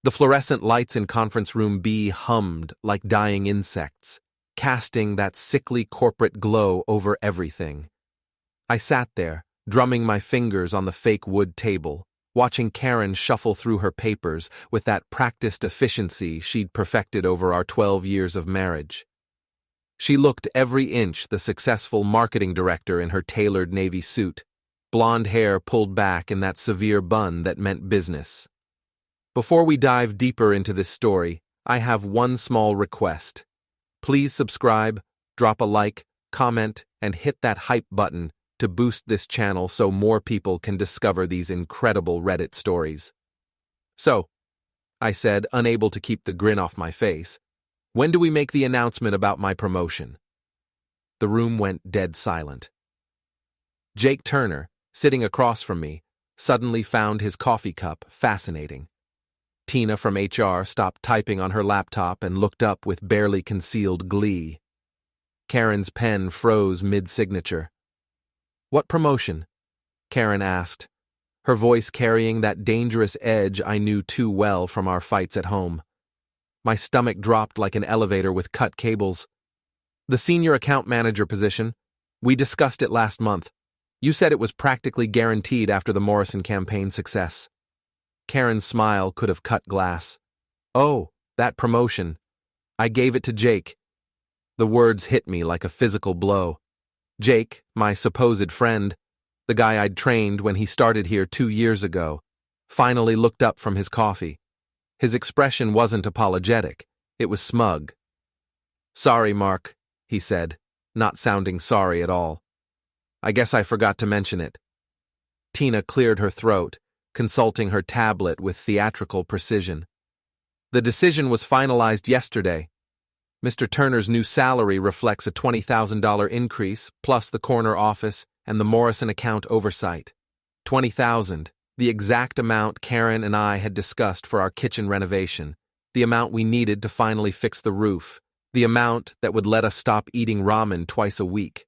The fluorescent lights in conference room B hummed like dying insects, casting that sickly corporate glow over everything. I sat there, drumming my fingers on the fake wood table, watching Karen shuffle through her papers with that practiced efficiency she'd perfected over our 12 years of marriage. She looked every inch the successful marketing director in her tailored navy suit, blonde hair pulled back in that severe bun that meant business. Before we dive deeper into this story, I have one small request. Please subscribe, drop a like, comment, and hit that hype button to boost this channel so more people can discover these incredible Reddit stories. So, I said, unable to keep the grin off my face, when do we make the announcement about my promotion? The room went dead silent. Jake Turner, sitting across from me, suddenly found his coffee cup fascinating. Tina from HR stopped typing on her laptop and looked up with barely concealed glee. Karen's pen froze mid-signature. "What promotion?" Karen asked, her voice carrying that dangerous edge I knew too well from our fights at home. My stomach dropped like an elevator with cut cables. "The senior account manager position. We discussed it last month. You said it was practically guaranteed after the Morrison campaign success." Karen's smile could have cut glass. "Oh, that promotion. I gave it to Jake." The words hit me like a physical blow. Jake, my supposed friend, the guy I'd trained when he started here 2 years ago, finally looked up from his coffee. His expression wasn't apologetic, it was smug. "Sorry, Mark," he said, not sounding sorry at all. "I guess I forgot to mention it." Tina cleared her throat, consulting her tablet with theatrical precision. "The decision was finalized yesterday. Mr. Turner's new salary reflects a $20,000 increase, plus the corner office and the Morrison account oversight. $20,000, the exact amount Karen and I had discussed for our kitchen renovation, the amount we needed to finally fix the roof, the amount that would let us stop eating ramen twice a week.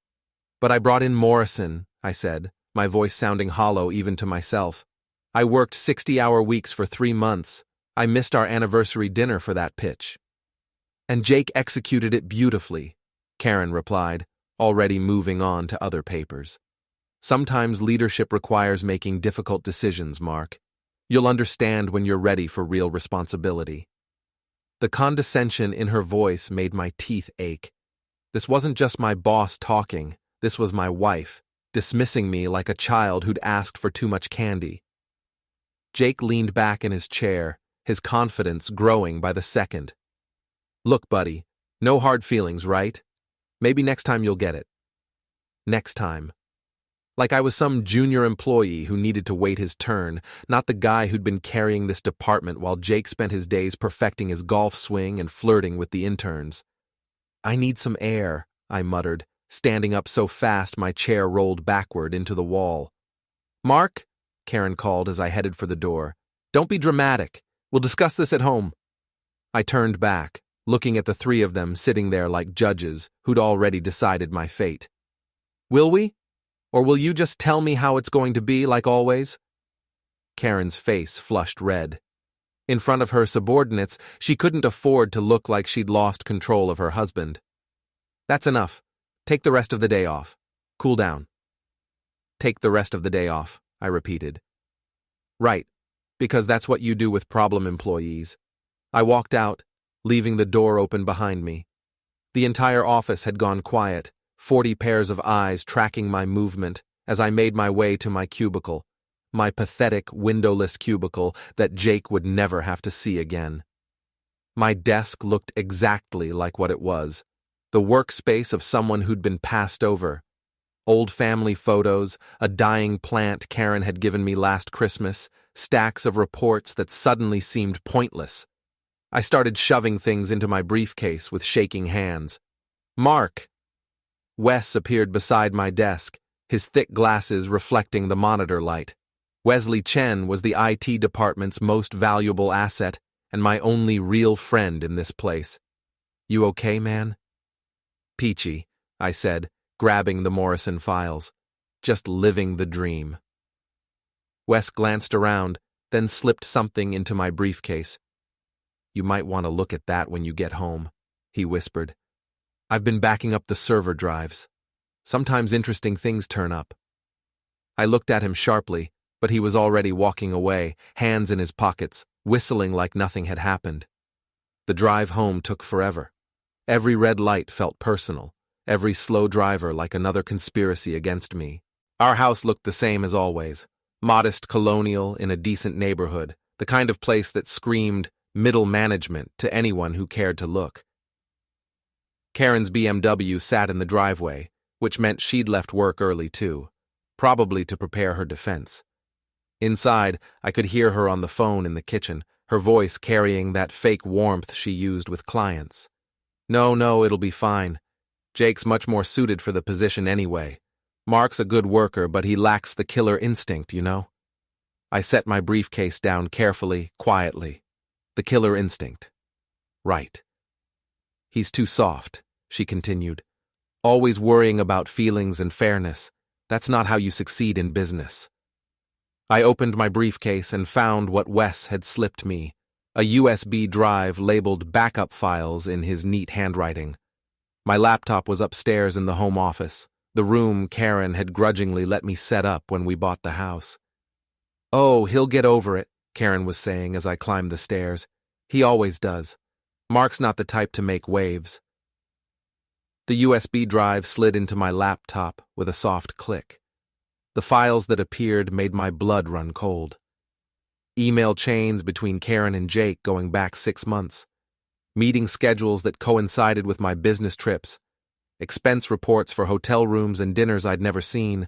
But I brought in Morrison," I said, my voice sounding hollow even to myself. "I worked 60-hour weeks for 3 months. I missed our anniversary dinner for that pitch." "And Jake executed it beautifully," Karen replied, already moving on to other papers. "Sometimes leadership requires making difficult decisions, Mark. You'll understand when you're ready for real responsibility." The condescension in her voice made my teeth ache. This wasn't just my boss talking, this was my wife, dismissing me like a child who'd asked for too much candy. Jake leaned back in his chair, his confidence growing by the second. "Look, buddy, no hard feelings, right? Maybe next time you'll get it." Next time. Like I was some junior employee who needed to wait his turn, not the guy who'd been carrying this department while Jake spent his days perfecting his golf swing and flirting with the interns. "I need some air," I muttered, standing up so fast my chair rolled backward into the wall. "Mark," Karen called as I headed for the door, "don't be dramatic. We'll discuss this at home." I turned back, looking at the 3 of them sitting there like judges who'd already decided my fate. "Will we? Or will you just tell me how it's going to be, like always?" Karen's face flushed red. In front of her subordinates, she couldn't afford to look like she'd lost control of her husband. "That's enough. Take the rest of the day off. Cool down." "Take the rest of the day off," I repeated. "Right, because that's what you do with problem employees." I walked out, leaving the door open behind me. The entire office had gone quiet, 40 pairs of eyes tracking my movement as I made my way to my cubicle, my pathetic windowless cubicle that Jake would never have to see again. My desk looked exactly like what it was, the workspace of someone who'd been passed over. Old family photos, a dying plant Karen had given me last Christmas, stacks of reports that suddenly seemed pointless. I started shoving things into my briefcase with shaking hands. "Mark!" Wes appeared beside my desk, his thick glasses reflecting the monitor light. Wesley Chen was the IT department's most valuable asset and my only real friend in this place. "You okay, man?" "Peachy," I said, grabbing the Morrison files. "Just living the dream." Wes glanced around, then slipped something into my briefcase. You might want to look at that when you get home, he whispered. I've been backing up the server drives. Sometimes interesting things turn up. I looked at him sharply, but he was already walking away, hands in his pockets, whistling like nothing had happened. The drive home took forever. Every red light felt personal, every slow driver like another conspiracy against me. Our house looked the same as always, modest colonial in a decent neighborhood, the kind of place that screamed middle management to anyone who cared to look. Karen's BMW sat in the driveway, which meant she'd left work early too, probably to prepare her defense. Inside, I could hear her on the phone in the kitchen, her voice carrying that fake warmth she used with clients. No, it'll be fine. Jake's much more suited for the position anyway. Mark's a good worker, but he lacks the killer instinct, you know? I set my briefcase down carefully, quietly. The killer instinct. Right. He's too soft, she continued. Always worrying about feelings and fairness. That's not how you succeed in business. I opened my briefcase and found what Wes had slipped me, a USB drive labeled backup files in his neat handwriting. My laptop was upstairs in the home office, the room Karen had grudgingly let me set up when we bought the house. Oh, he'll get over it, Karen was saying as I climbed the stairs. He always does. Mark's not the type to make waves. The USB drive slid into my laptop with a soft click. The files that appeared made my blood run cold. Email chains between Karen and Jake going back 6 months. Meeting schedules that coincided with my business trips. Expense reports for hotel rooms and dinners I'd never seen.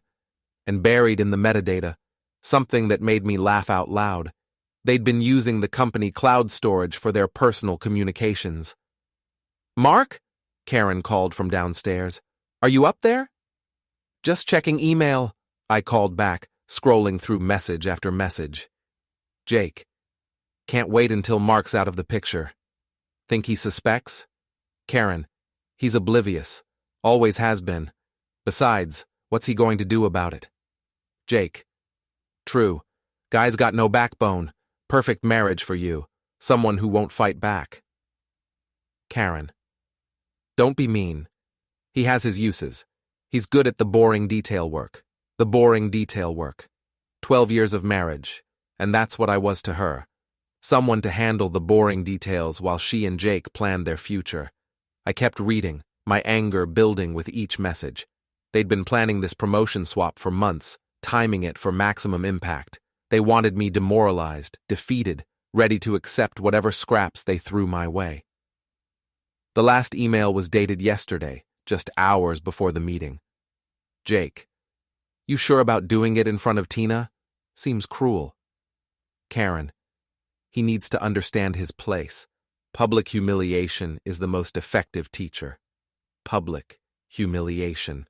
And buried in the metadata, something that made me laugh out loud. They'd been using the company cloud storage for their personal communications. Mark? Karen called from downstairs. Are you up there? Just checking email, I called back, scrolling through message after message. Jake. Can't wait until Mark's out of the picture. Think he suspects? Karen. He's oblivious. Always has been. Besides, what's he going to do about it? Jake. True. Guy's got no backbone. Perfect marriage for you. Someone who won't fight back. Karen. Don't be mean. He has his uses. He's good at the boring detail work. 12 years of marriage, and that's what I was to her. Someone to handle the boring details while she and Jake planned their future. I kept reading, my anger building with each message. They'd been planning this promotion swap for months, timing it for maximum impact. They wanted me demoralized, defeated, ready to accept whatever scraps they threw my way. The last email was dated yesterday, just hours before the meeting. Jake. You sure about doing it in front of Tina? Seems cruel. Karen. He needs to understand his place. Public humiliation is the most effective teacher. Public humiliation.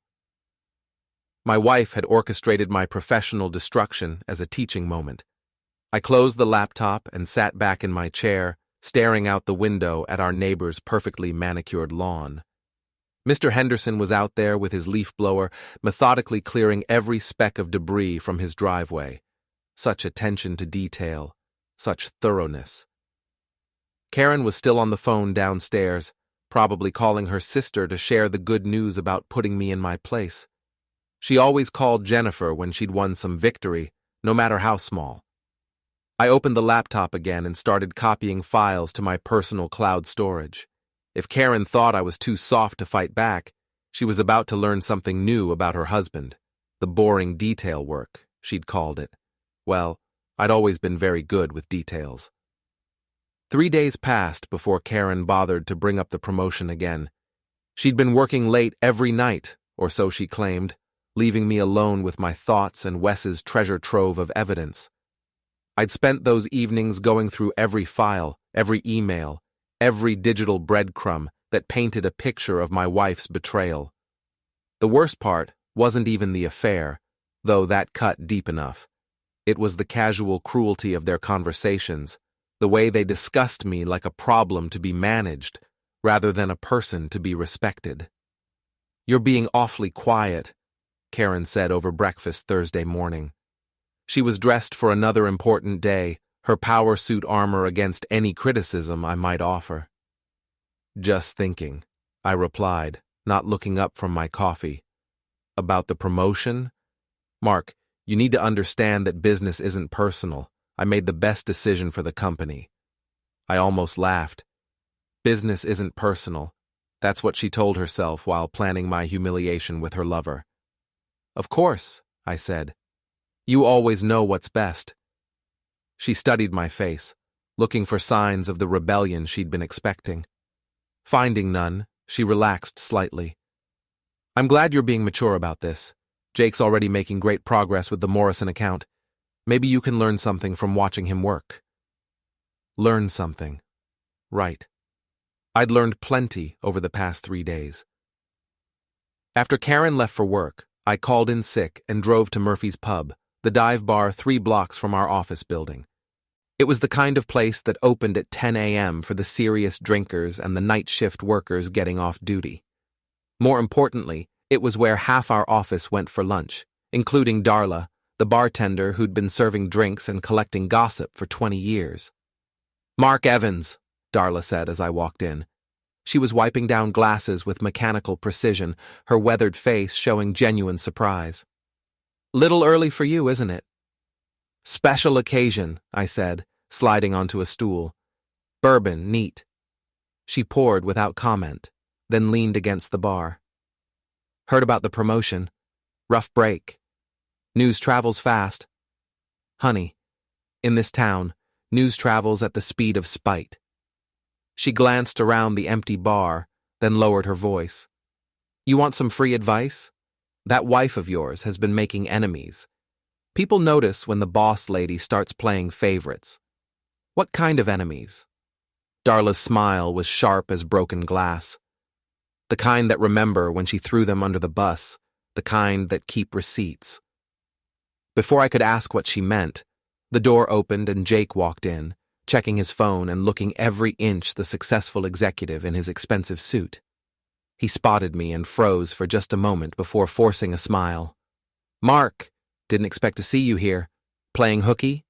My wife had orchestrated my professional destruction as a teaching moment. I closed the laptop and sat back in my chair, staring out the window at our neighbor's perfectly manicured lawn. Mr. Henderson was out there with his leaf blower, methodically clearing every speck of debris from his driveway. Such attention to detail, such thoroughness. Karen was still on the phone downstairs, probably calling her sister to share the good news about putting me in my place. She always called Jennifer when she'd won some victory, no matter how small. I opened the laptop again and started copying files to my personal cloud storage. If Karen thought I was too soft to fight back, she was about to learn something new about her husband. The boring detail work, she'd called it. Well, I'd always been very good with details. 3 days passed before Karen bothered to bring up the promotion again. She'd been working late every night, or so she claimed, leaving me alone with my thoughts and Wes's treasure trove of evidence. I'd spent those evenings going through every file, every email, every digital breadcrumb that painted a picture of my wife's betrayal. The worst part wasn't even the affair, though that cut deep enough. It was the casual cruelty of their conversations, the way they discussed me like a problem to be managed, rather than a person to be respected. You're being awfully quiet, Karen said over breakfast Thursday morning. She was dressed for another important day, her power suit armor against any criticism I might offer. Just thinking, I replied, not looking up from my coffee. About the promotion? Mark, you need to understand that business isn't personal. I made the best decision for the company. I almost laughed. Business isn't personal. That's what she told herself while planning my humiliation with her lover. Of course, I said. You always know what's best. She studied my face, looking for signs of the rebellion she'd been expecting. Finding none, she relaxed slightly. I'm glad you're being mature about this. Jake's already making great progress with the Morrison account. Maybe you can learn something from watching him work. Learn something. Right. I'd learned plenty over the past 3 days. After Karen left for work, I called in sick and drove to Murphy's Pub, the dive bar 3 blocks from our office building. It was the kind of place that opened at 10 a.m. for the serious drinkers and the night shift workers getting off duty. More importantly, it was where half our office went for lunch, including Darla, the bartender who'd been serving drinks and collecting gossip for 20 years. Mark Evans, Darla said as I walked in. She was wiping down glasses with mechanical precision, her weathered face showing genuine surprise. Little early for you, isn't it? Special occasion, I said, sliding onto a stool. Bourbon, neat. She poured without comment, then leaned against the bar. Heard about the promotion. Rough break. News travels fast. Honey, in this town, news travels at the speed of spite. She glanced around the empty bar, then lowered her voice. You want some free advice? That wife of yours has been making enemies. People notice when the boss lady starts playing favorites. What kind of enemies? Darla's smile was sharp as broken glass. The kind that remember when she threw them under the bus, the kind that keep receipts. Before I could ask what she meant, the door opened and Jake walked in, checking his phone and looking every inch the successful executive in his expensive suit. He spotted me and froze for just a moment before forcing a smile. Mark, didn't expect to see you here. Playing hooky?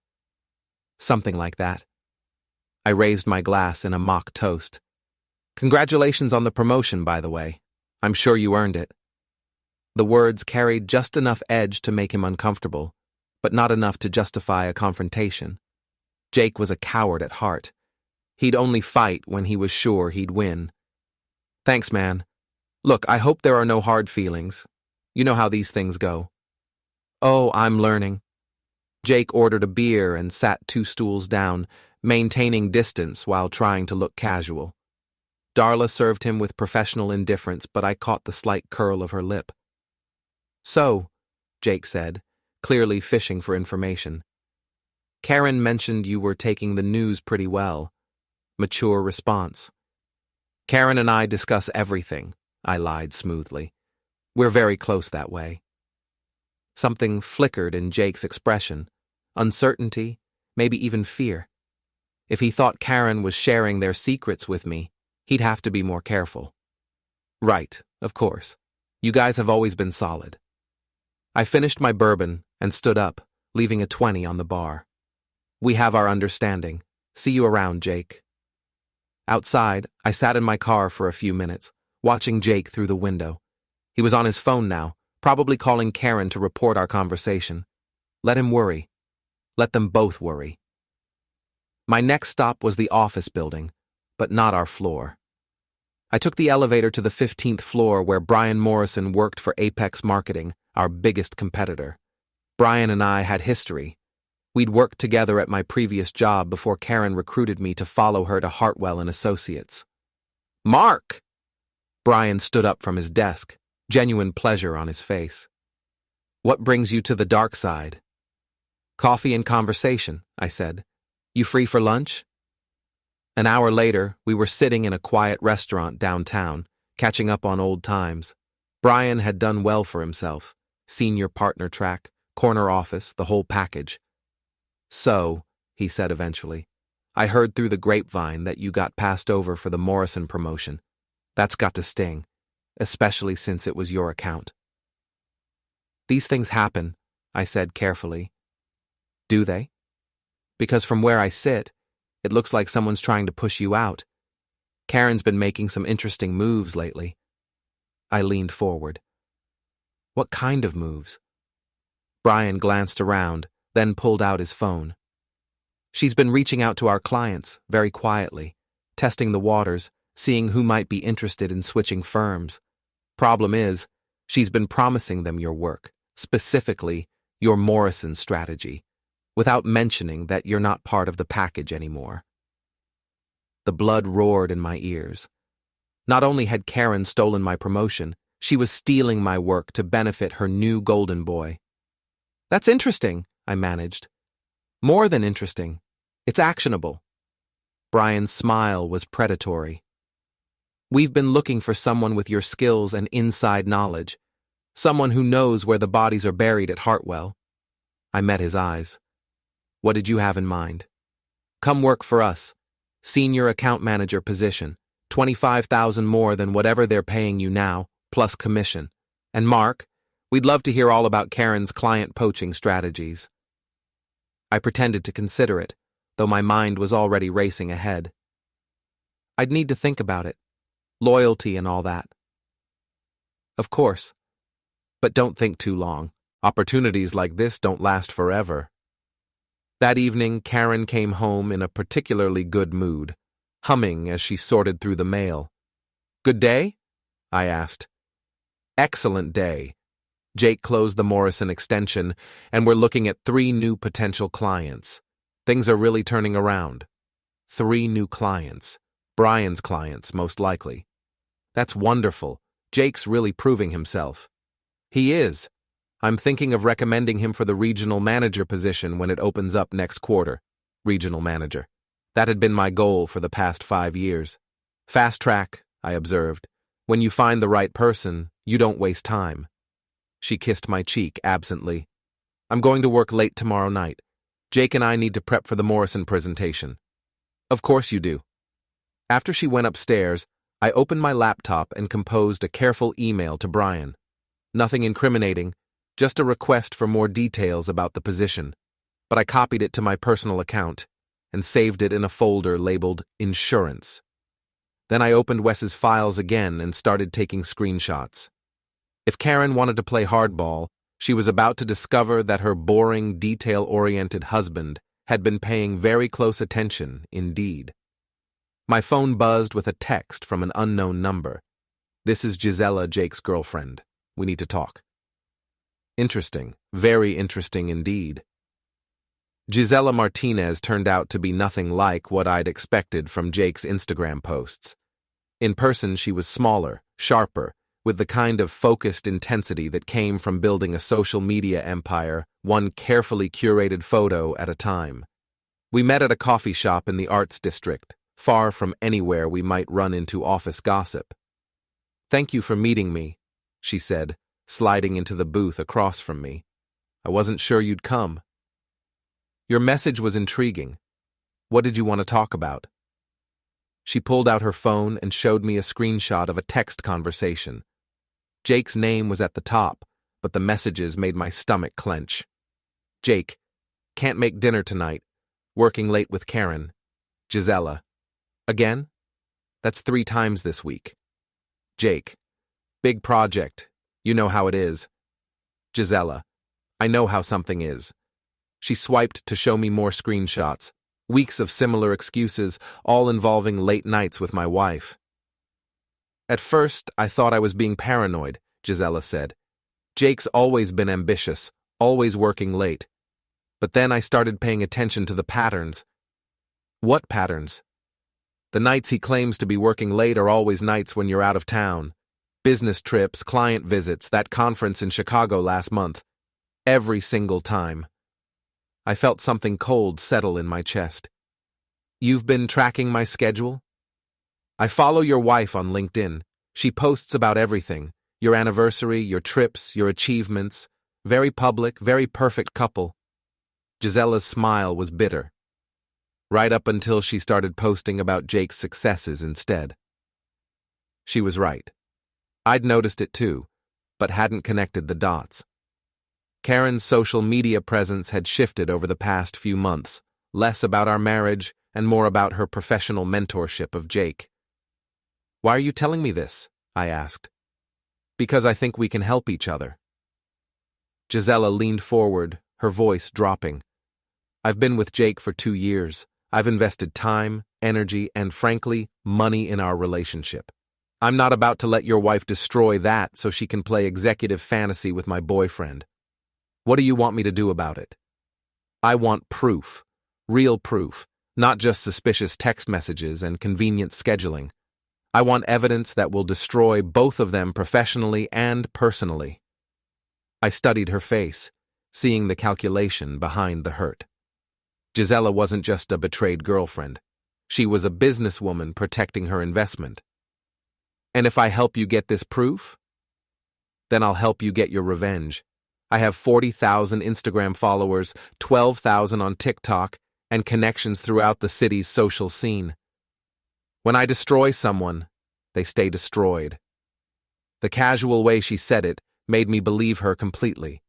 Something like that. I raised my glass in a mock toast. Congratulations on the promotion, by the way. I'm sure you earned it. The words carried just enough edge to make him uncomfortable, but not enough to justify a confrontation. Jake was a coward at heart. He'd only fight when he was sure he'd win. Thanks, man. Look, I hope there are no hard feelings. You know how these things go. Oh, I'm learning. Jake ordered a beer and sat 2 stools down, maintaining distance while trying to look casual. Darla served him with professional indifference, but I caught the slight curl of her lip. So, Jake said, clearly fishing for information. Karen mentioned you were taking the news pretty well. Mature response. Karen and I discuss everything, I lied smoothly. We're very close that way. Something flickered in Jake's expression. Uncertainty, maybe even fear. If he thought Karen was sharing their secrets with me, he'd have to be more careful. Right, of course. You guys have always been solid. I finished my bourbon and stood up, leaving a 20 on the bar. We have our understanding. See you around, Jake. Outside, I sat in my car for a few minutes, watching Jake through the window. He was on his phone now, probably calling Karen to report our conversation. Let him worry. Let them both worry. My next stop was the office building, but not our floor. I took the elevator to the 15th floor where Brian Morrison worked for Apex Marketing, our biggest competitor. Brian and I had history. We'd worked together at my previous job before Karen recruited me to follow her to Hartwell and Associates. Mark! Brian stood up from his desk, genuine pleasure on his face. What brings you to the dark side? Coffee and conversation, I said. You free for lunch? An hour later, we were sitting in a quiet restaurant downtown, catching up on old times. Brian had done well for himself. Senior partner track, corner office, the whole package. So, he said eventually, I heard through the grapevine that you got passed over for the Morrison promotion. That's got to sting, especially since it was your account. These things happen, I said carefully. Do they? Because from where I sit, it looks like someone's trying to push you out. Karen's been making some interesting moves lately. I leaned forward. What kind of moves? Brian glanced around, then pulled out his phone. She's been reaching out to our clients, very quietly, testing the waters, seeing who might be interested in switching firms. Problem is, she's been promising them your work, specifically your Morrison strategy, without mentioning that you're not part of the package anymore. The blood roared in my ears. Not only had Karen stolen my promotion, she was stealing my work to benefit her new golden boy. That's interesting, I managed. More than interesting. It's actionable. Brian's smile was predatory. We've been looking for someone with your skills and inside knowledge, someone who knows where the bodies are buried at Hartwell. I met his eyes. What did you have in mind? Come work for us. Senior account manager position, $25,000 more than whatever they're paying you now, plus commission. And Mark, we'd love to hear all about Karen's client poaching strategies. I pretended to consider it, though my mind was already racing ahead. I'd need to think about it. Loyalty and all that. Of course. But don't think too long. Opportunities like this don't last forever. That evening, Karen came home in a particularly good mood, humming as she sorted through the mail. Good day? I asked. Excellent day. Jake closed the Morrison extension, and we're looking at 3 new potential clients. Things are really turning around. 3 new clients. Brian's clients, most likely. That's wonderful. Jake's really proving himself. He is. I'm thinking of recommending him for the regional manager position when it opens up next quarter. Regional manager. That had been my goal for the past 5 years. Fast track, I observed. When you find the right person, you don't waste time. She kissed my cheek absently. I'm going to work late tomorrow night. Jake and I need to prep for the Morrison presentation. Of course you do. After she went upstairs, I opened my laptop and composed a careful email to Brian. Nothing incriminating, just a request for more details about the position. But I copied it to my personal account and saved it in a folder labeled Insurance. Then I opened Wes's files again and started taking screenshots. If Karen wanted to play hardball, she was about to discover that her boring, detail-oriented husband had been paying very close attention indeed. My phone buzzed with a text from an unknown number. This is Gisela, Jake's girlfriend. We need to talk. Interesting, very interesting indeed. Gisela Martinez turned out to be nothing like what I'd expected from Jake's Instagram posts. In person, she was smaller, sharper, with the kind of focused intensity that came from building a social media empire, one carefully curated photo at a time. We met at a coffee shop in the Arts District, far from anywhere we might run into office gossip. Thank you for meeting me, she said, sliding into the booth across from me. I wasn't sure you'd come. Your message was intriguing. What did you want to talk about? She pulled out her phone and showed me a screenshot of a text conversation. Jake's name was at the top, but the messages made my stomach clench. Jake, can't make dinner tonight. Working late with Karen. Gisela. Again? That's 3 times this week. Jake. Big project. You know how it is. Gisela. I know how something is. She swiped to show me more screenshots. Weeks of similar excuses, all involving late nights with my wife. At first, I thought I was being paranoid, Gisela said. Jake's always been ambitious, always working late. But then I started paying attention to the patterns. What patterns? The nights he claims to be working late are always nights when you're out of town. Business trips, client visits, that conference in Chicago last month. Every single time. I felt something cold settle in my chest. You've been tracking my schedule? I follow your wife on LinkedIn. She posts about everything. Your anniversary, your trips, your achievements. Very public, very perfect couple. Gisela's smile was bitter. Right up until she started posting about Jake's successes instead. She was right. I'd noticed it too, but hadn't connected the dots. Karen's social media presence had shifted over the past few months, less about our marriage and more about her professional mentorship of Jake. "Why are you telling me this?" I asked. "Because I think we can help each other." Gisela leaned forward, her voice dropping. "I've been with Jake for 2 years. I've invested time, energy, and frankly, money in our relationship. I'm not about to let your wife destroy that so she can play executive fantasy with my boyfriend. What do you want me to do about it?" "I want proof. Real proof, not just suspicious text messages and convenient scheduling. I want evidence that will destroy both of them professionally and personally." I studied her face, seeing the calculation behind the hurt. Gisela wasn't just a betrayed girlfriend. She was a businesswoman protecting her investment. "And if I help you get this proof? Then I'll help you get your revenge. I have 40,000 Instagram followers, 12,000 on TikTok, and connections throughout the city's social scene. When I destroy someone, they stay destroyed." The casual way she said it made me believe her completely.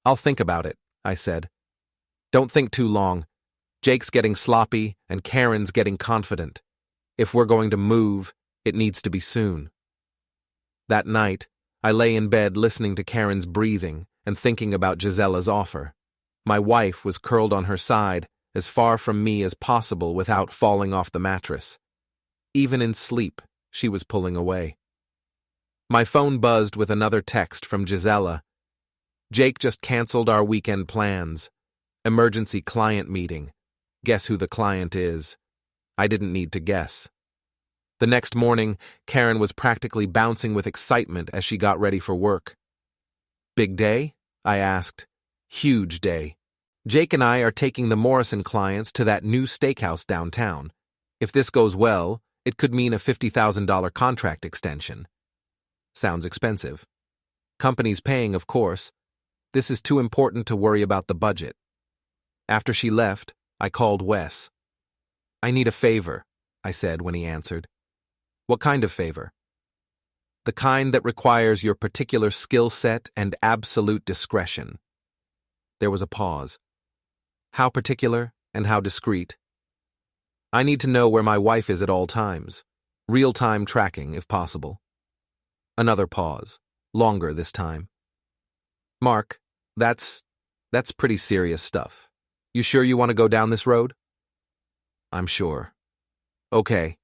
"I'll think about it," I said. "Don't think too long. Jake's getting sloppy and Karen's getting confident. If we're going to move, it needs to be soon." That night, I lay in bed listening to Karen's breathing and thinking about Gisela's offer. My wife was curled on her side, as far from me as possible without falling off the mattress. Even in sleep, she was pulling away. My phone buzzed with another text from Gisela. "Jake just canceled our weekend plans. Emergency client meeting. Guess who the client is?" I didn't need to guess. The next morning, Karen was practically bouncing with excitement as she got ready for work. "Big day?" I asked. "Huge day. Jake and I are taking the Morrison clients to that new steakhouse downtown. If this goes well, it could mean a $50,000 contract extension." Sounds expensive. Company's paying, of course. This is too important to worry about the budget. After she left, I called Wes. "I need a favor," I said when he answered. "What kind of favor?" "The kind that requires your particular skill set and absolute discretion." There was a pause. "How particular and how discreet?" "I need to know where my wife is at all times. Real-time tracking, if possible." Another pause, longer this time. "Mark, that's pretty serious stuff. You sure you want to go down this road?" "I'm sure." "Okay.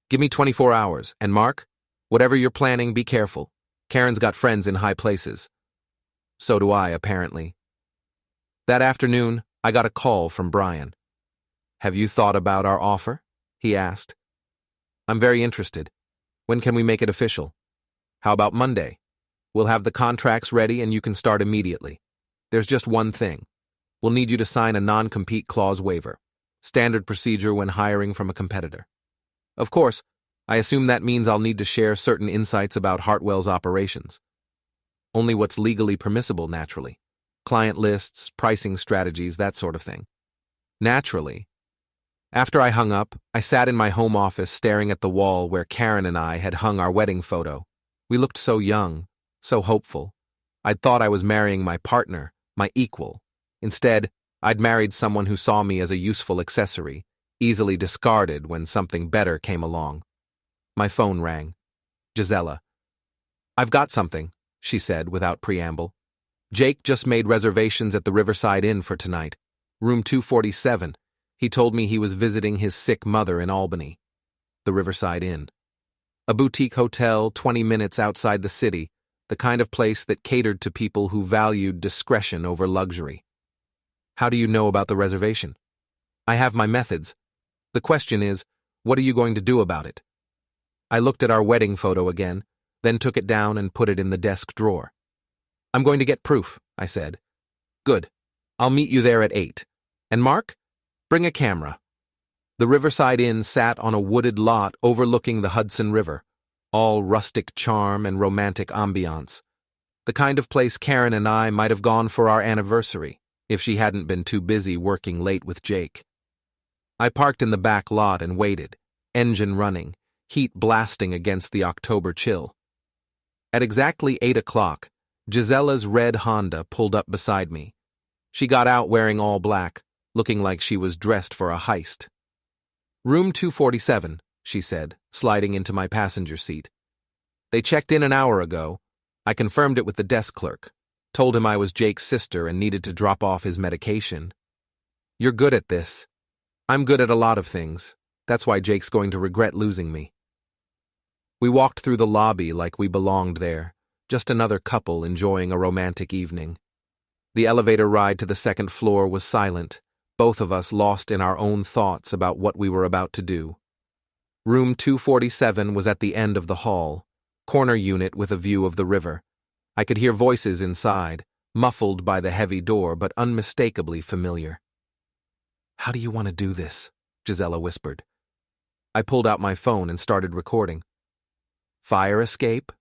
Give me 24 hours, and Mark, whatever you're planning, be careful. Karen's got friends in high places." So do I, apparently. That afternoon, I got a call from Brian. "Have you thought about our offer?" he asked. "I'm very interested. When can we make it official?" "How about Monday? We'll have the contracts ready and you can start immediately. There's just one thing. We'll need you to sign a non-compete clause waiver. Standard procedure when hiring from a competitor. Of course, I assume that means I'll need to share certain insights about Hartwell's operations. Only what's legally permissible, naturally. Client lists, pricing strategies, that sort of thing." Naturally. After I hung up, I sat in my home office staring at the wall where Karen and I had hung our wedding photo. We looked so young, so hopeful. I'd thought I was marrying my partner, my equal. Instead, I'd married someone who saw me as a useful accessory, easily discarded when something better came along. My phone rang. Gisela. "I've got something," she said without preamble. "Jake just made reservations at the Riverside Inn for tonight. Room 247. He told me he was visiting his sick mother in Albany." The Riverside Inn. A boutique hotel 20 minutes outside the city, the kind of place that catered to people who valued discretion over luxury. "How do you know about the reservation?" "I have my methods. The question is, what are you going to do about it?" I looked at our wedding photo again, then took it down and put it in the desk drawer. "I'm going to get proof," I said. "Good. I'll meet you there at 8. And Mark, bring a camera." The Riverside Inn sat on a wooded lot overlooking the Hudson River, all rustic charm and romantic ambiance. The kind of place Karen and I might have gone for our anniversary, if she hadn't been too busy working late with Jake. I parked in the back lot and waited, engine running, heat blasting against the October chill. At exactly 8 o'clock, Gisela's red Honda pulled up beside me. She got out wearing all black, looking like she was dressed for a heist. "Room 247, she said, sliding into my passenger seat. "They checked in an hour ago. I confirmed it with the desk clerk. Told him I was Jake's sister and needed to drop off his medication. You're good at this. I'm good at a lot of things. That's why Jake's going to regret losing me." We walked through the lobby like we belonged there, just another couple enjoying a romantic evening. The elevator ride to the second floor was silent, both of us lost in our own thoughts about what we were about to do. Room 247 was at the end of the hall, corner unit with a view of the river. I could hear voices inside, muffled by the heavy door but unmistakably familiar. "How do you want to do this?" Gisela whispered. I pulled out my phone and started recording. "Fire escape?"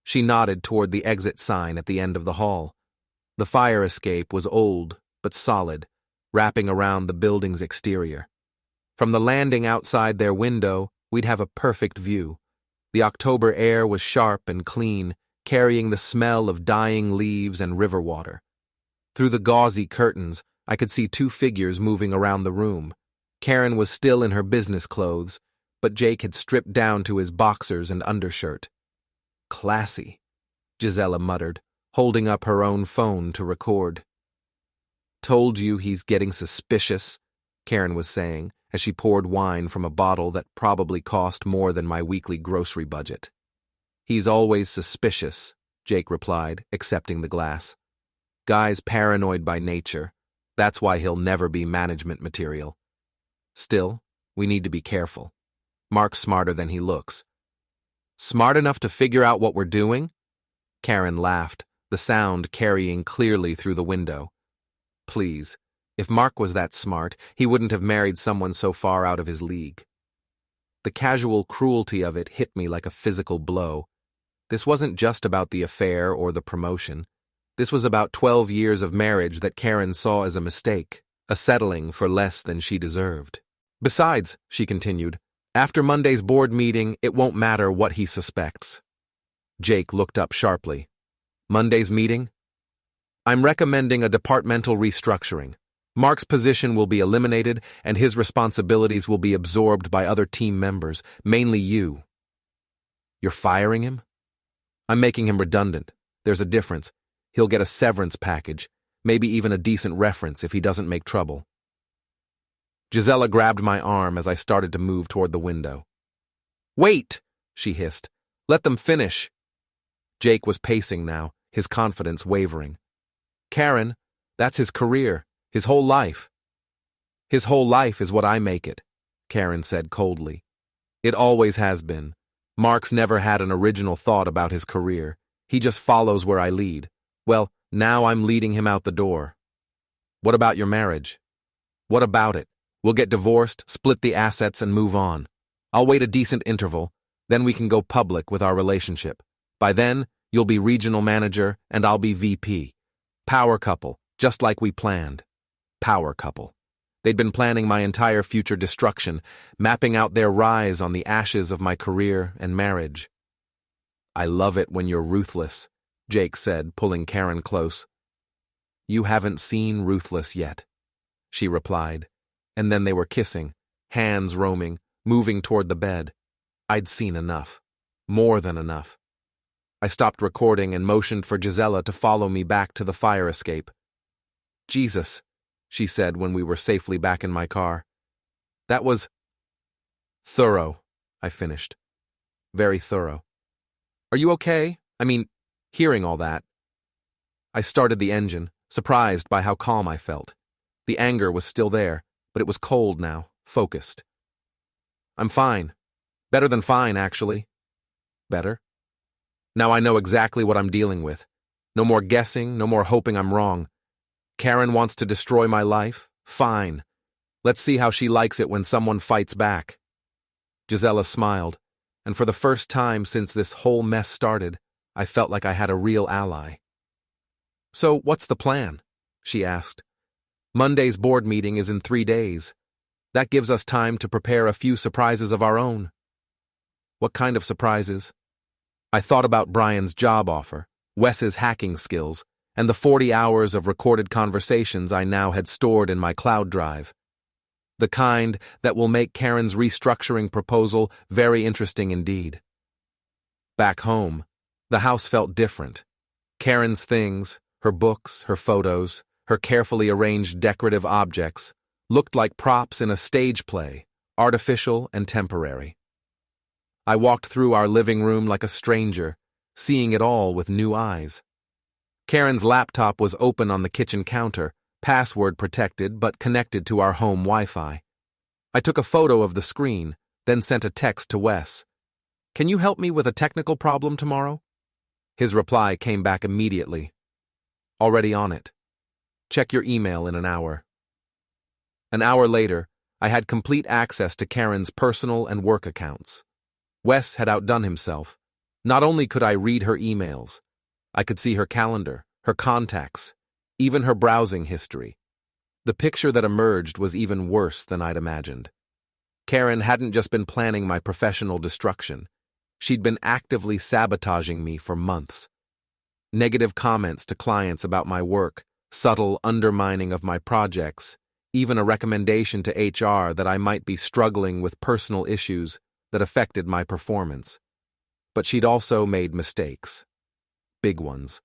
She nodded toward the exit sign at the end of the hall. The fire escape was old but solid, wrapping around the building's exterior. From the landing outside their window, we'd have a perfect view. The October air was sharp and clean, carrying the smell of dying leaves and river water. Through the gauzy curtains, I could see two figures moving around the room. Karen was still in her business clothes, but Jake had stripped down to his boxers and undershirt. "Classy," Gisela muttered, holding up her own phone to record. "Told you he's getting suspicious," Karen was saying, as she poured wine from a bottle that probably cost more than my weekly grocery budget. "He's always suspicious," Jake replied, accepting the glass. "Guy's paranoid by nature. That's why he'll never be management material. Still, we need to be careful. Mark's smarter than he looks." "Smart enough to figure out what we're doing?" Karen laughed, the sound carrying clearly through the window. Please, if Mark was that smart, he wouldn't have married someone so far out of his league. The casual cruelty of it hit me like a physical blow. This wasn't just about the affair or the promotion. This was about 12 years of marriage that Karen saw as a mistake, a settling for less than she deserved. "Besides," she continued, "after Monday's board meeting, it won't matter what he suspects." Jake looked up sharply. "Monday's meeting?" "I'm recommending a departmental restructuring. Mark's position will be eliminated, and his responsibilities will be absorbed by other team members, mainly you." "You're firing him?" "I'm making him redundant. There's a difference. He'll get a severance package, maybe even a decent reference if he doesn't make trouble." Gisela grabbed my arm as I started to move toward the window. "Wait!" she hissed. "Let them finish." Jake was pacing now, his confidence wavering. "Karen, that's his career, his whole life." "His whole life is what I make it," Karen said coldly. "It always has been. Mark's never had an original thought about his career. He just follows where I lead. Well, now I'm leading him out the door." "What about your marriage?" "What about it? We'll get divorced, split the assets, and move on. I'll wait a decent interval, then we can go public with our relationship. By then, you'll be regional manager, and I'll be VP. Power couple, just like we planned." Power couple. They'd been planning my entire future destruction, mapping out their rise on the ashes of my career and marriage. "I love it when you're ruthless," Jake said, pulling Karen close. "You haven't seen ruthless yet," she replied, and then they were kissing, hands roaming, moving toward the bed. I'd seen enough. More than enough. I stopped recording and motioned for Gisela to follow me back to the fire escape. "Jesus," she said when we were safely back in my car. "That was thorough," I finished. "Very thorough. Are you okay? I mean, hearing all that." I started the engine, surprised by how calm I felt. The anger was still there, but it was cold now, focused. "I'm fine. Better than fine, actually." "Better?" "Now I know exactly what I'm dealing with. No more guessing, no more hoping I'm wrong. Karen wants to destroy my life? Fine. Let's see how she likes it when someone fights back." Gisela smiled, and for the first time since this whole mess started, I felt like I had a real ally. "So, what's the plan?" she asked. "Monday's board meeting is in 3 days. That gives us time to prepare a few surprises of our own." "What kind of surprises?" I thought about Brian's job offer, Wes's hacking skills, and the 40 hours of recorded conversations I now had stored in my cloud drive. The kind that will make Karen's restructuring proposal very interesting indeed. Back home, the house felt different. Karen's things, her books, her photos, her carefully arranged decorative objects, looked like props in a stage play, artificial and temporary. I walked through our living room like a stranger, seeing it all with new eyes. Karen's laptop was open on the kitchen counter, password protected but connected to our home Wi-Fi. I took a photo of the screen, then sent a text to Wes. "Can you help me with a technical problem tomorrow?" His reply came back immediately. "Already on it. Check your email in an hour." An hour later, I had complete access to Karen's personal and work accounts. Wes had outdone himself. Not only could I read her emails, I could see her calendar, her contacts, even her browsing history. The picture that emerged was even worse than I'd imagined. Karen hadn't just been planning my professional destruction. She'd been actively sabotaging me for months. Negative comments to clients about my work, subtle undermining of my projects, even a recommendation to HR that I might be struggling with personal issues that affected my performance. But she'd also made mistakes. Big ones.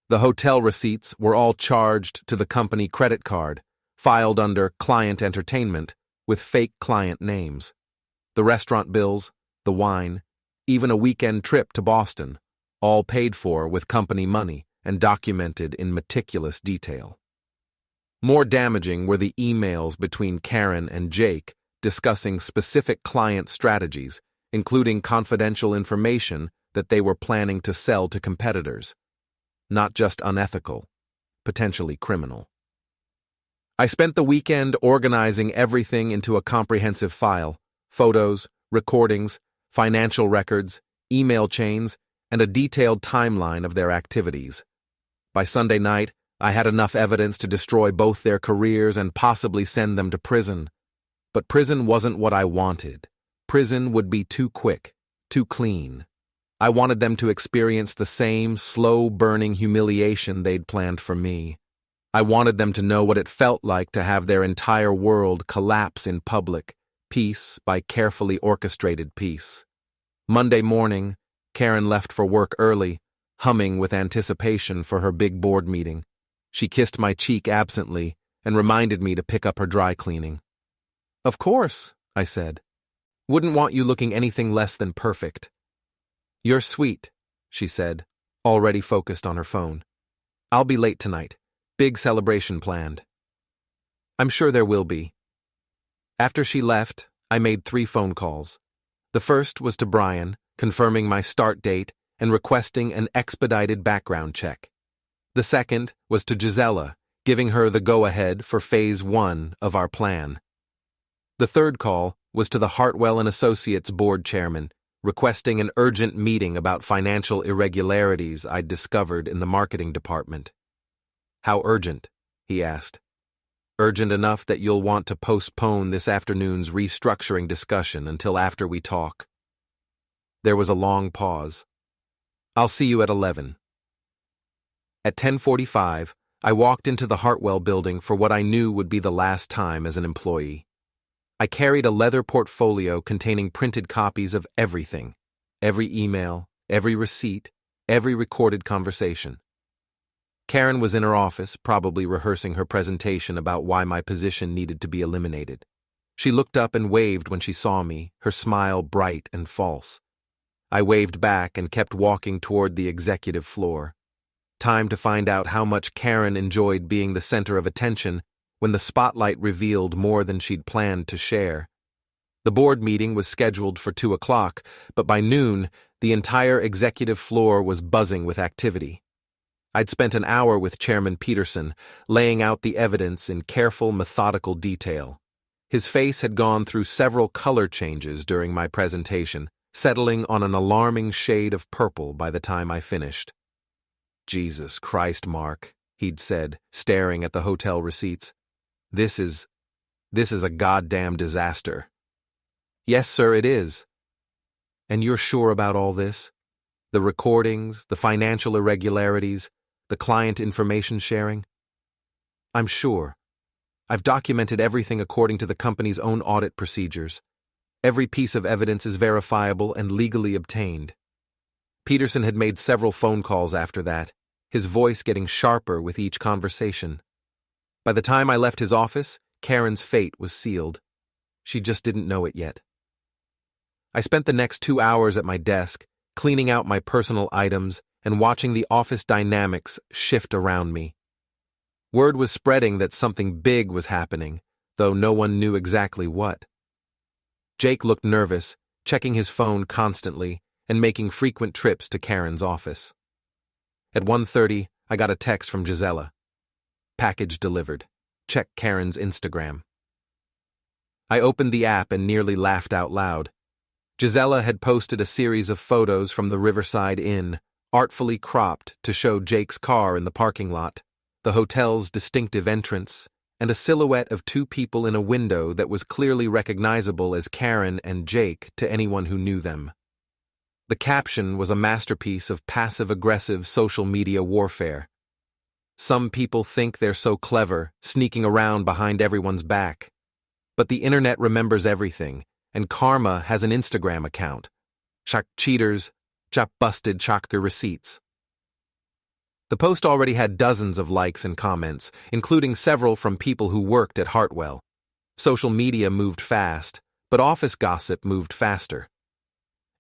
The hotel receipts were all charged to the company credit card, filed under client entertainment, with fake client names. The restaurant bills, the wine, even a weekend trip to Boston, all paid for with company money and documented in meticulous detail. More damaging were the emails between Karen and Jake discussing specific client strategies, including confidential information that they were planning to sell to competitors. Not just unethical, potentially criminal. I spent the weekend organizing everything into a comprehensive file: photos, recordings, financial records, email chains, and a detailed timeline of their activities. By Sunday night, I had enough evidence to destroy both their careers and possibly send them to prison. But prison wasn't what I wanted. Prison would be too quick, too clean. I wanted them to experience the same slow-burning humiliation they'd planned for me. I wanted them to know what it felt like to have their entire world collapse in public, piece by carefully orchestrated piece. Monday morning, Karen left for work early, humming with anticipation for her big board meeting. She kissed my cheek absently and reminded me to pick up her dry cleaning. "Of course," I said. "Wouldn't want you looking anything less than perfect." "You're sweet," she said, already focused on her phone. "I'll be late tonight. Big celebration planned." "I'm sure there will be." After she left, I made 3 phone calls. The first was to Brian, confirming my start date and requesting an expedited background check. The second was to Gisela, giving her the go-ahead for Phase 1 of our plan. The third call was to the Hartwell & Associates board chairman, requesting an urgent meeting about financial irregularities I'd discovered in the marketing department. "How urgent?" he asked. "Urgent enough that you'll want to postpone this afternoon's restructuring discussion until after we talk." There was a long pause. "I'll see you at 11. At 10:45, I walked into the Hartwell building for what I knew would be the last time as an employee. I carried a leather portfolio containing printed copies of everything: every email, every receipt, every recorded conversation. Karen was in her office, probably rehearsing her presentation about why my position needed to be eliminated. She looked up and waved when she saw me, her smile bright and false. I waved back and kept walking toward the executive floor. Time to find out how much Karen enjoyed being the center of attention when the spotlight revealed more than she'd planned to share. The board meeting was scheduled for 2 o'clock, but by noon, the entire executive floor was buzzing with activity. I'd spent an hour with Chairman Peterson, laying out the evidence in careful, methodical detail. His face had gone through several color changes during my presentation, settling on an alarming shade of purple by the time I finished. "Jesus Christ, Mark," he'd said, staring at the hotel receipts. This is a goddamn disaster." "Yes, sir, it is." "And you're sure about all this? The recordings, the financial irregularities, The client information sharing? I'm sure. I've documented everything according to the company's own audit procedures. Every piece of evidence is verifiable and legally obtained. Peterson had made several phone calls after that, his voice getting sharper with each conversation. By the time I left his office, Karen's fate was sealed. She just didn't know it yet. I spent the next 2 hours at my desk, cleaning out my personal items and watching the office dynamics shift around me. Word was spreading that something big was happening, though no one knew exactly what. Jake looked nervous, checking his phone constantly and making frequent trips to Karen's office. At 1:30, I got a text from Gisela. Package delivered. Check Karen's Instagram. I opened the app and nearly laughed out loud. Gisela had posted a series of photos from the Riverside Inn, artfully cropped to show Jake's car in the parking lot, the hotel's distinctive entrance, and a silhouette of two people in a window that was clearly recognizable as Karen and Jake to anyone who knew them. The caption was a masterpiece of passive-aggressive social media warfare. Some people think they're so clever, sneaking around behind everyone's back. But the internet remembers everything, and Karma has an Instagram account. Chak cheaters, chak busted chakter receipts. The post already had dozens of likes and comments, including several from people who worked at Hartwell. Social media moved fast, but office gossip moved faster.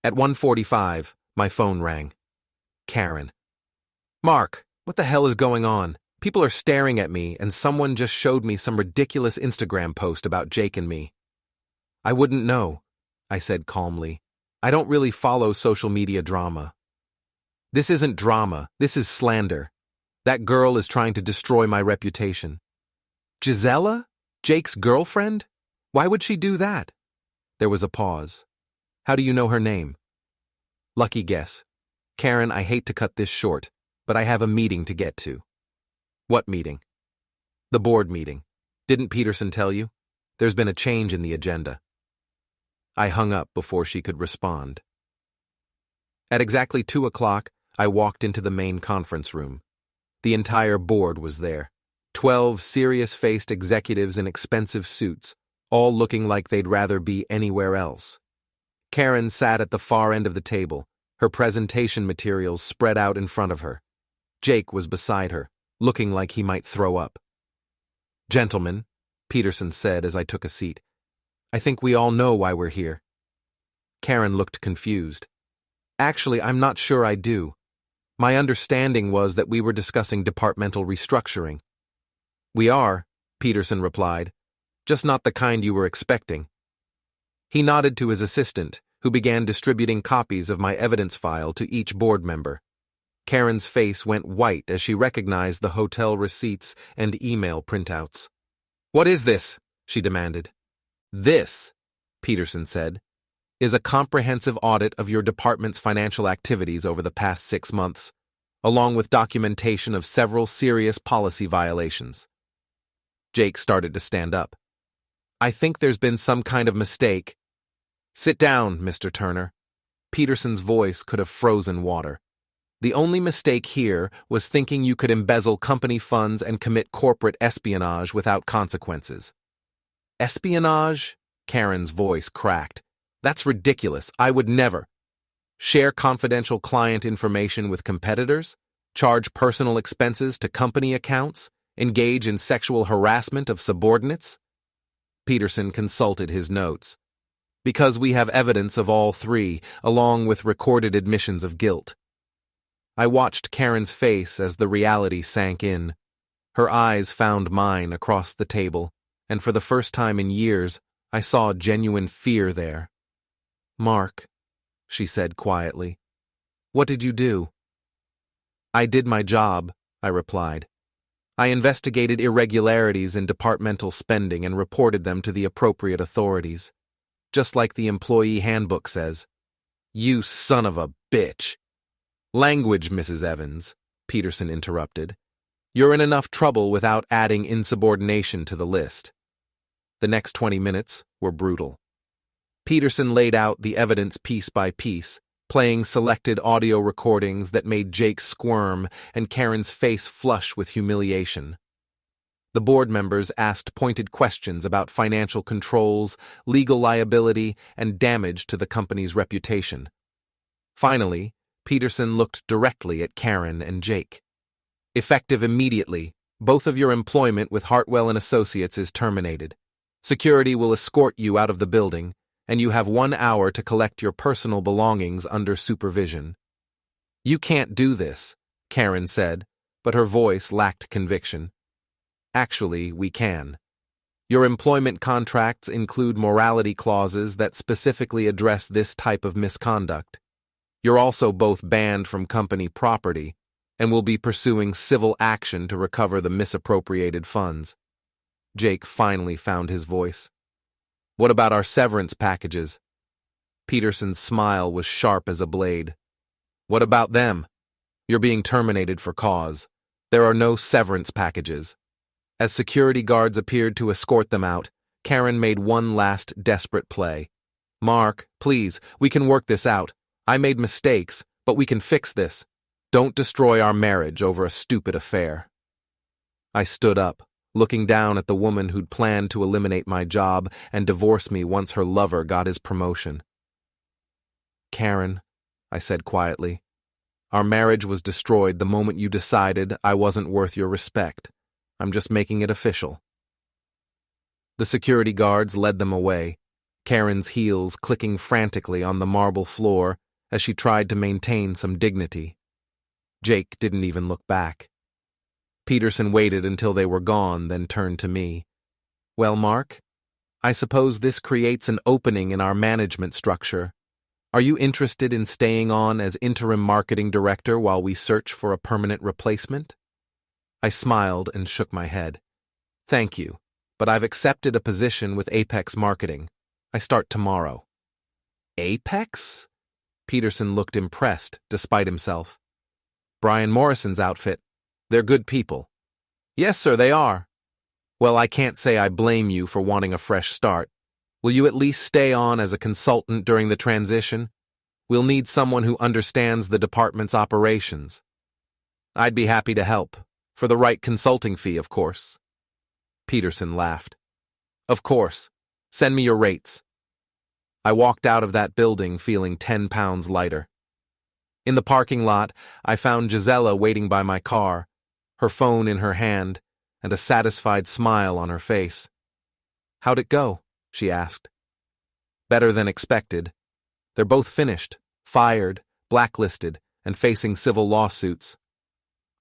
At 1:45, my phone rang. Karen. Mark, what the hell is going on? People are staring at me, and someone just showed me some ridiculous Instagram post about Jake and me. I wouldn't know, I said calmly. I don't really follow social media drama. This isn't drama, this is slander. That girl is trying to destroy my reputation. Gisela? Jake's girlfriend? Why would she do that? There was a pause. How do you know her name? Lucky guess. Karen, I hate to cut this short, but I have a meeting to get to. What meeting? The board meeting. Didn't Peterson tell you? There's been a change in the agenda. I hung up before she could respond. At exactly 2 o'clock, I walked into the main conference room. The entire board was there. 12 serious-faced executives in expensive suits, all looking like they'd rather be anywhere else. Karen sat at the far end of the table, her presentation materials spread out in front of her. Jake was beside her, looking like he might throw up. Gentlemen, Peterson said as I took a seat, I think we all know why we're here. Karen looked confused. Actually, I'm not sure I do. My understanding was that we were discussing departmental restructuring. We are, Peterson replied, just not the kind you were expecting. He nodded to his assistant, who began distributing copies of my evidence file to each board member. Karen's face went white as she recognized the hotel receipts and email printouts. What is this? She demanded. This, Peterson said, is a comprehensive audit of your department's financial activities over the past 6 months, along with documentation of several serious policy violations. Jake started to stand up. I think there's been some kind of mistake. Sit down, Mr. Turner. Peterson's voice could have frozen water. The only mistake here was thinking you could embezzle company funds and commit corporate espionage without consequences. Espionage? Karen's voice cracked. That's ridiculous. I would never. Share confidential client information with competitors? Charge personal expenses to company accounts? Engage in sexual harassment of subordinates? Peterson consulted his notes. Because we have evidence of all three, along with recorded admissions of guilt. I watched Karen's face as the reality sank in. Her eyes found mine across the table, and for the first time in years, I saw genuine fear there. Mark, she said quietly, what did you do? I did my job, I replied. I investigated irregularities in departmental spending and reported them to the appropriate authorities. Just like the employee handbook says. You son of a bitch. Language, Mrs. Evans, Peterson interrupted. You're in enough trouble without adding insubordination to the list. The next 20 minutes were brutal. Peterson laid out the evidence piece by piece, playing selected audio recordings that made Jake squirm and Karen's face flush with humiliation. The board members asked pointed questions about financial controls, legal liability, and damage to the company's reputation. Finally, Peterson looked directly at Karen and Jake. Effective immediately, both of your employment with Hartwell and Associates is terminated. Security will escort you out of the building, and you have 1 hour to collect your personal belongings under supervision. You can't do this, Karen said, but her voice lacked conviction. Actually, we can. Your employment contracts include morality clauses that specifically address this type of misconduct. You're also both banned from company property and will be pursuing civil action to recover the misappropriated funds. Jake finally found his voice. What about our severance packages? Peterson's smile was sharp as a blade. What about them? You're being terminated for cause. There are no severance packages. As security guards appeared to escort them out, Karen made one last desperate play. Mark, please, we can work this out. I made mistakes, but we can fix this. Don't destroy our marriage over a stupid affair. I stood up, looking down at the woman who'd planned to eliminate my job and divorce me once her lover got his promotion. Karen, I said quietly, our marriage was destroyed the moment you decided I wasn't worth your respect. I'm just making it official. The security guards led them away, Karen's heels clicking frantically on the marble floor as she tried to maintain some dignity. Jake didn't even look back. Peterson waited until they were gone, then turned to me. Well, Mark, I suppose this creates an opening in our management structure. Are you interested in staying on as interim marketing director while we search for a permanent replacement? I smiled and shook my head. Thank you, but I've accepted a position with Apex Marketing. I start tomorrow. Apex? Peterson looked impressed, despite himself. Brian Morrison's outfit. They're good people. Yes, sir, they are. Well, I can't say I blame you for wanting a fresh start. Will you at least stay on as a consultant during the transition? We'll need someone who understands the department's operations. I'd be happy to help. For the right consulting fee, of course. Peterson laughed. Of course. Send me your rates. I walked out of that building feeling 10 pounds lighter. In the parking lot, I found Gisela waiting by my car, her phone in her hand, and a satisfied smile on her face. How'd it go? She asked. Better than expected. They're both finished, fired, blacklisted, and facing civil lawsuits.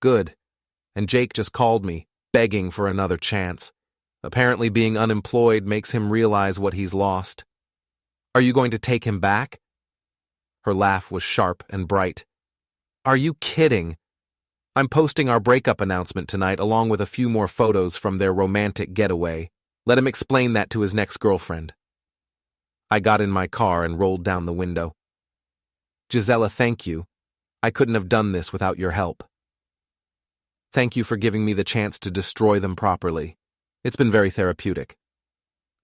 Good. And Jake just called me, begging for another chance. Apparently being unemployed makes him realize what he's lost. Are you going to take him back? Her laugh was sharp and bright. Are you kidding? I'm posting our breakup announcement tonight along with a few more photos from their romantic getaway. Let him explain that to his next girlfriend. I got in my car and rolled down the window. Gisela, thank you. I couldn't have done this without your help. Thank you for giving me the chance to destroy them properly. It's been very therapeutic.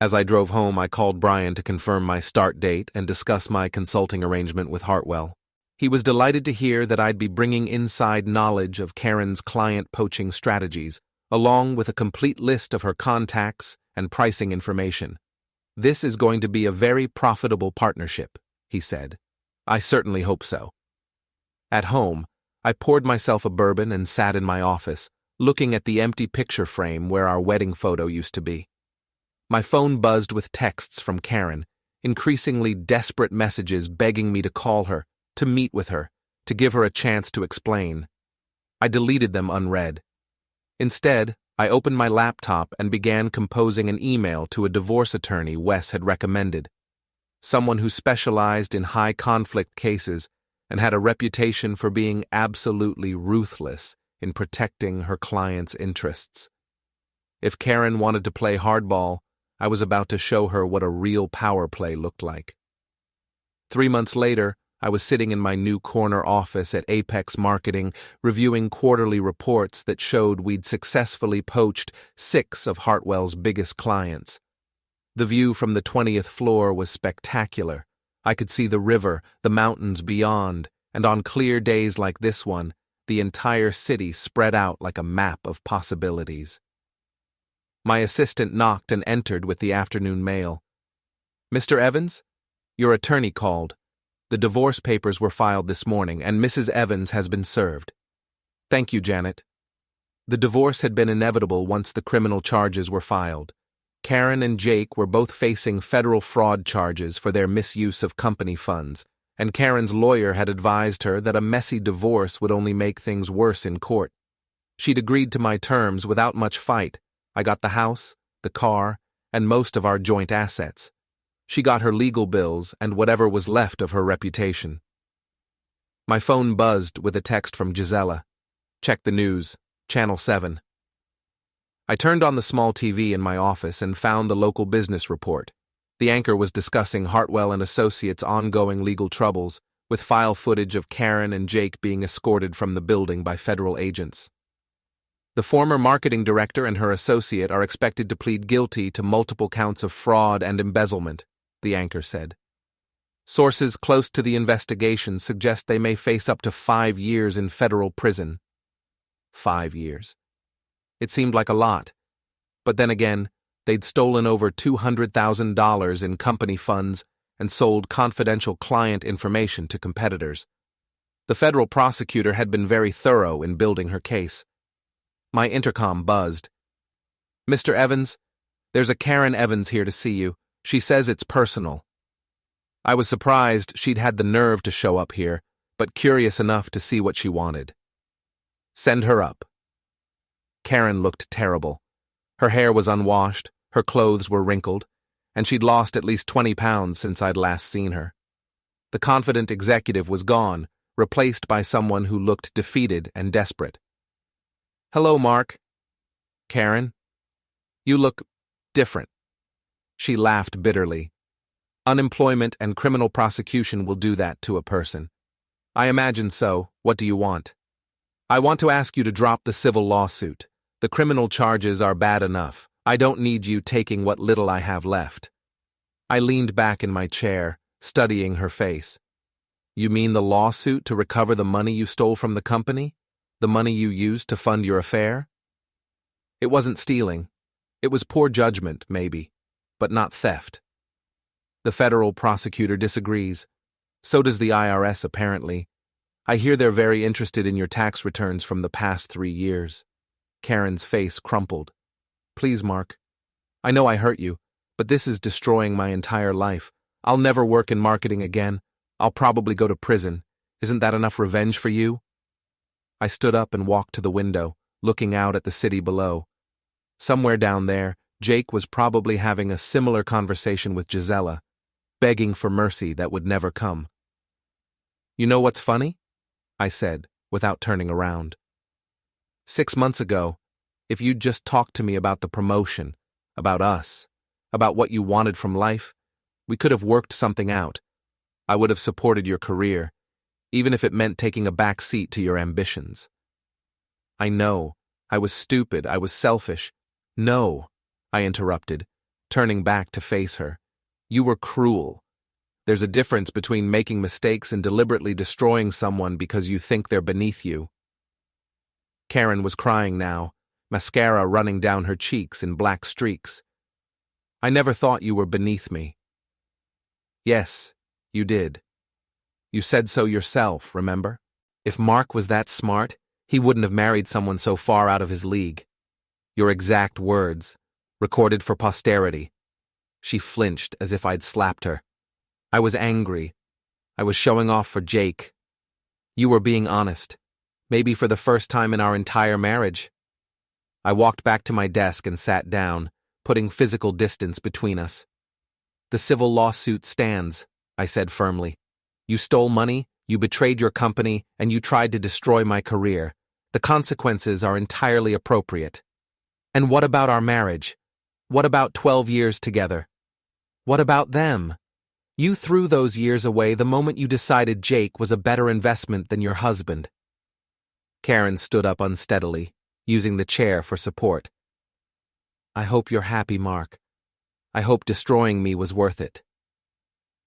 As I drove home, I called Brian to confirm my start date and discuss my consulting arrangement with Hartwell. He was delighted to hear that I'd be bringing inside knowledge of Karen's client poaching strategies, along with a complete list of her contacts and pricing information. This is going to be a very profitable partnership, he said. I certainly hope so. At home, I poured myself a bourbon and sat in my office, looking at the empty picture frame where our wedding photo used to be. My phone buzzed with texts from Karen, increasingly desperate messages begging me to call her, to meet with her, to give her a chance to explain. I deleted them unread. Instead, I opened my laptop and began composing an email to a divorce attorney Wes had recommended, someone who specialized in high-conflict cases and had a reputation for being absolutely ruthless in protecting her clients' interests. If Karen wanted to play hardball, I was about to show her what a real power play looked like. 3 months later, I was sitting in my new corner office at Apex Marketing, reviewing quarterly reports that showed we'd successfully poached 6 of Hartwell's biggest clients. The view from the 20th floor was spectacular, I could see the river, the mountains beyond, and on clear days like this one, the entire city spread out like a map of possibilities. My assistant knocked and entered with the afternoon mail. "Mr. Evans? Your attorney called. The divorce papers were filed this morning, and Mrs. Evans has been served." "Thank you, Janet." The divorce had been inevitable once the criminal charges were filed. Karen and Jake were both facing federal fraud charges for their misuse of company funds, and Karen's lawyer had advised her that a messy divorce would only make things worse in court. She'd agreed to my terms without much fight. I got the house, the car, and most of our joint assets. She got her legal bills and whatever was left of her reputation. My phone buzzed with a text from Gisela. "Check the news. Channel 7. I turned on the small TV in my office and found the local business report. The anchor was discussing Hartwell and Associates' ongoing legal troubles, with file footage of Karen and Jake being escorted from the building by federal agents. The former marketing director and her associate are expected to plead guilty to multiple counts of fraud and embezzlement, the anchor said. Sources close to the investigation suggest they may face up to 5 years in federal prison. 5 years. It seemed like a lot. But then again, they'd stolen over $200,000 in company funds and sold confidential client information to competitors. The federal prosecutor had been very thorough in building her case. My intercom buzzed. "Mr. Evans, there's a Karen Evans here to see you. She says it's personal." I was surprised she'd had the nerve to show up here, but curious enough to see what she wanted. "Send her up." Karen looked terrible. Her hair was unwashed, her clothes were wrinkled, and she'd lost at least 20 pounds since I'd last seen her. The confident executive was gone, replaced by someone who looked defeated and desperate. "Hello, Mark." "Karen, you look different." She laughed bitterly. "Unemployment and criminal prosecution will do that to a person." "I imagine so. What do you want?" "I want to ask you to drop the civil lawsuit. The criminal charges are bad enough. I don't need you taking what little I have left." I leaned back in my chair, studying her face. "You mean the lawsuit to recover the money you stole from the company? The money you used to fund your affair?" "It wasn't stealing. It was poor judgment, maybe, but not theft." The federal prosecutor disagrees. So does the IRS, apparently. I hear they're very interested in your tax returns from the past 3 years. Karen's face crumpled. "Please, Mark. I know I hurt you, but this is destroying my entire life. I'll never work in marketing again. I'll probably go to prison. Isn't that enough revenge for you?" I stood up and walked to the window, looking out at the city below. Somewhere down there, Jake was probably having a similar conversation with Gisela, begging for mercy that would never come. "You know what's funny?" I said, without turning around. 6 months ago, if you'd just talked to me about the promotion, about us, about what you wanted from life, we could have worked something out. I would have supported your career, even if it meant taking a back seat to your ambitions. I know, I was stupid, I was selfish. "No," I interrupted, turning back to face her. "You were cruel. There's a difference between making mistakes and deliberately destroying someone because you think they're beneath you." Karen was crying now, mascara running down her cheeks in black streaks. "I never thought you were beneath me." "Yes, you did. You said so yourself, remember? If Mark was that smart, he wouldn't have married someone so far out of his league." Your exact words, recorded for posterity. She flinched as if I'd slapped her. I was angry. I was showing off for Jake. You were being honest, maybe for the first time in our entire marriage. I walked back to my desk and sat down, putting physical distance between us. "The civil lawsuit stands," I said firmly. "You stole money, you betrayed your company, and you tried to destroy my career. The consequences are entirely appropriate." "And what about our marriage? What about 12 years together? What about them? You threw those years away the moment you decided Jake was a better investment than your husband." Karen stood up unsteadily, using the chair for support. "I hope you're happy, Mark. I hope destroying me was worth it."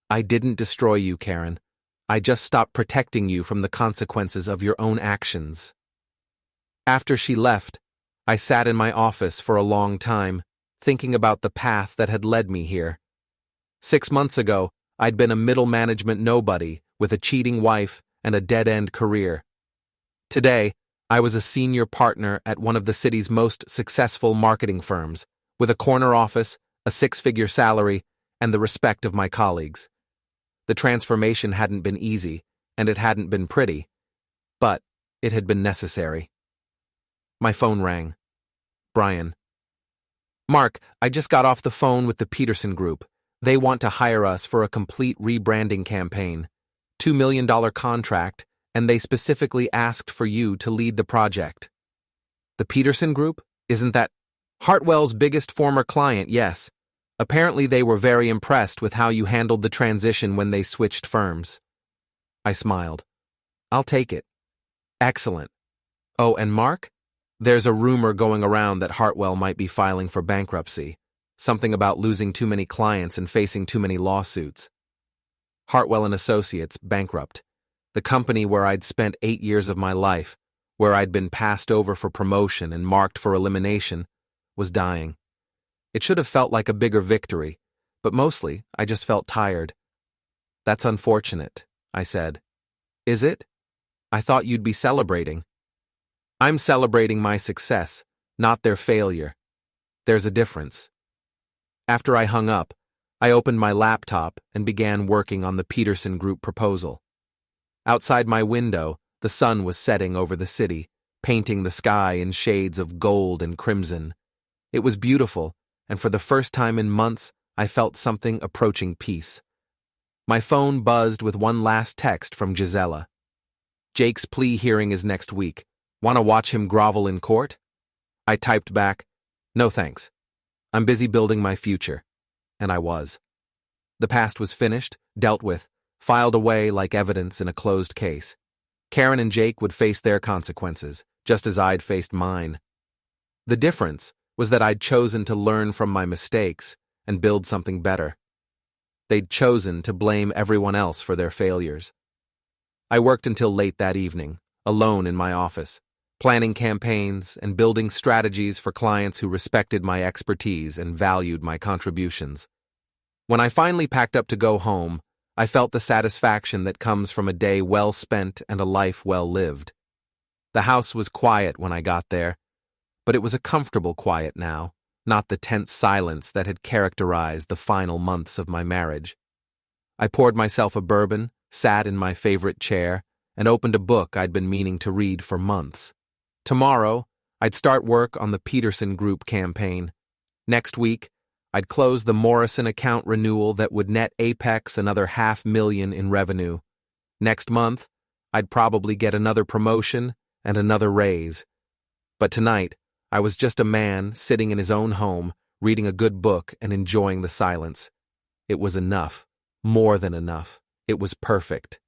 I didn't destroy you, Karen. I just stopped protecting you from the consequences of your own actions. After she left, I sat in my office for a long time, thinking about the path that had led me here. 6 months ago, I'd been a middle management nobody with a cheating wife and a dead-end career. Today, I was a senior partner at one of the city's most successful marketing firms, with a corner office, a 6-figure salary, and the respect of my colleagues. The transformation hadn't been easy, and it hadn't been pretty, but it had been necessary. My phone rang. Brian. Mark, I just got off the phone with the Peterson Group. They want to hire us for a complete rebranding campaign. $2 million contract, and they specifically asked for you to lead the project. The Peterson Group? Isn't that Hartwell's biggest former client? Yes. Apparently they were very impressed with how you handled the transition when they switched firms. I smiled. I'll take it. Excellent. Oh, and Mark? There's a rumor going around that Hartwell might be filing for bankruptcy. Something about losing too many clients and facing too many lawsuits. Hartwell and Associates, bankrupt. The company where I'd spent 8 years of my life, where I'd been passed over for promotion and marked for elimination, was dying. It should have felt like a bigger victory, but mostly I just felt tired. That's unfortunate, I said. Is it? I thought you'd be celebrating. I'm celebrating my success, not their failure. There's a difference. After I hung up, I opened my laptop and began working on the Peterson Group proposal. Outside my window, the sun was setting over the city, painting the sky in shades of gold and crimson. It was beautiful, and for the first time in months, I felt something approaching peace. My phone buzzed with one last text from Gisela. Jake's plea hearing is next week. Want to watch him grovel in court? I typed back, no thanks. I'm busy building my future. And I was. The past was finished, dealt with, filed away like evidence in a closed case. Karen and Jake would face their consequences, just as I'd faced mine. The difference was that I'd chosen to learn from my mistakes and build something better. They'd chosen to blame everyone else for their failures. I worked until late that evening, alone in my office, planning campaigns and building strategies for clients who respected my expertise and valued my contributions. When I finally packed up to go home, I felt the satisfaction that comes from a day well spent and a life well lived. The house was quiet when I got there, but it was a comfortable quiet now, not the tense silence that had characterized the final months of my marriage. I poured myself a bourbon, sat in my favorite chair, and opened a book I'd been meaning to read for months. Tomorrow, I'd start work on the Peterson Group campaign. Next week, I'd close the Morrison account renewal that would net Apex another $500,000 in revenue. Next month, I'd probably get another promotion and another raise. But tonight, I was just a man sitting in his own home, reading a good book and enjoying the silence. It was enough, more than enough. It was perfect.